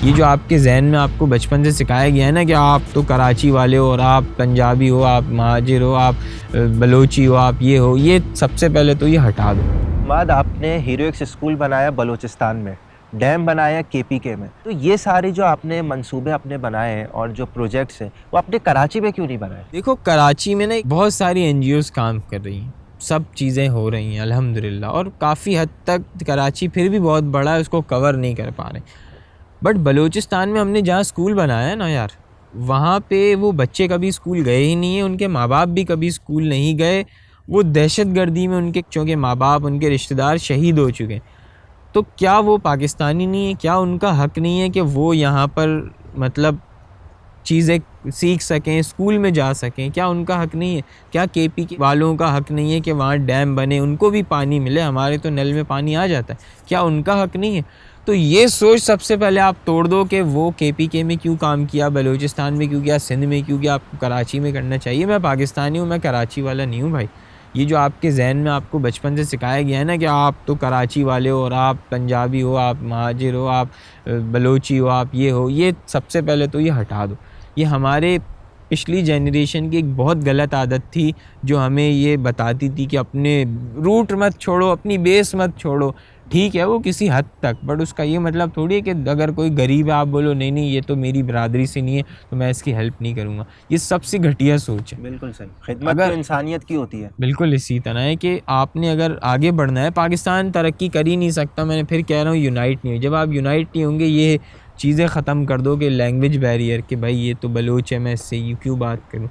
ये जो आपके जहन में आपको बचपन से सिखाया गया है ना कि आप तो कराची वाले हो और आप पंजाबी हो, आप महाजिर हो, आप बलोची हो, आप ये हो, ये सबसे पहले तो ये हटा दो। बाद आपने हीरोइक्स स्कूल बनाया बलूचिस्तान में, डैम बनाया केपीके में, तो ये सारे जो आपने मंसूबे अपने बनाए हैं और जो प्रोजेक्ट्स हैं वो आपने कराची में क्यों नहीं बनाए? देखो कराची में ना बहुत सारी एनजीओज काम कर रही हैं, सब चीज़ें हो रही हैं अल्हम्दुलिल्लाह, और काफ़ी हद तक कराची फिर भी बहुत बड़ा है, उसको कवर नहीं कर पा रहे। बट बलूचिस्तान में हमने जहाँ स्कूल बनाया है ना यार, वहाँ पे वो बच्चे कभी स्कूल गए ही नहीं हैं, उनके माँ बाप भी कभी स्कूल नहीं गए। वो दहशतगर्दी में उनके चूँकि माँ बाप, उनके रिश्तेदार शहीद हो चुके हैं, तो क्या वो पाकिस्तानी नहीं है? क्या उनका हक़ नहीं है कि वो यहाँ पर मतलब चीज़ें सीख सकें, स्कूल में जा सकें? क्या उनका हक़ नहीं है? क्या केपी के वालों का हक़ नहीं है कि वहाँ डैम बने, उनको भी पानी मिले? हमारे तो नल में पानी आ जाता है, क्या उनका हक़ नहीं है? तो ये सोच सबसे पहले आप तोड़ दो कि वो केपीके में क्यों काम किया, बलूचिस्तान में क्यों किया, सिंध में क्यों किया, आपको कराची में करना चाहिए। मैं पाकिस्तानी हूँ, मैं कराची वाला नहीं हूँ भाई। ये जो आपके जहन में आपको बचपन से सिखाया गया है ना कि आप तो कराची वाले हो और आप पंजाबी हो, आप महाजिर हो, आप बलोची हो, आप ये हो, ये सबसे पहले तो ये हटा दो। ये हमारे पिछली जनरेशन की एक बहुत गलत आदत थी जो हमें ये बताती थी कि अपने रूट मत छोड़ो, अपनी बेस मत छोड़ो। ठीक है वो किसी हद तक, बट उसका ये मतलब थोड़ी है कि अगर कोई गरीब है आप बोलो नहीं नहीं ये तो मेरी बरादरी से नहीं है तो मैं इसकी हेल्प नहीं करूँगा। ये सबसे घटिया सोच है। बिल्कुल सही। खिदमत तो इंसानियत की होती है। बिल्कुल इसी तरह है कि आपने अगर आगे बढ़ना है, पाकिस्तान तरक्की कर ही नहीं सकता, मैं फिर कह रहा हूँ यूनाइट नहीं हो। जब आप यूनाइट नहीं होंगे, ये चीज़ें ख़त्म कर दो कि लैंग्वेज बैरियर कि भाई ये तो बलोच है, मैं इससे यूँ क्यों बात करूँ,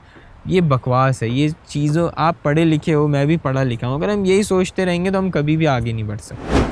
ये बकवास है। ये चीज़ों, आप पढ़े लिखे हो, मैं भी पढ़ा लिखा हूँ, अगर हम यही सोचते रहेंगे तो हम कभी भी आगे नहीं बढ़ सकते।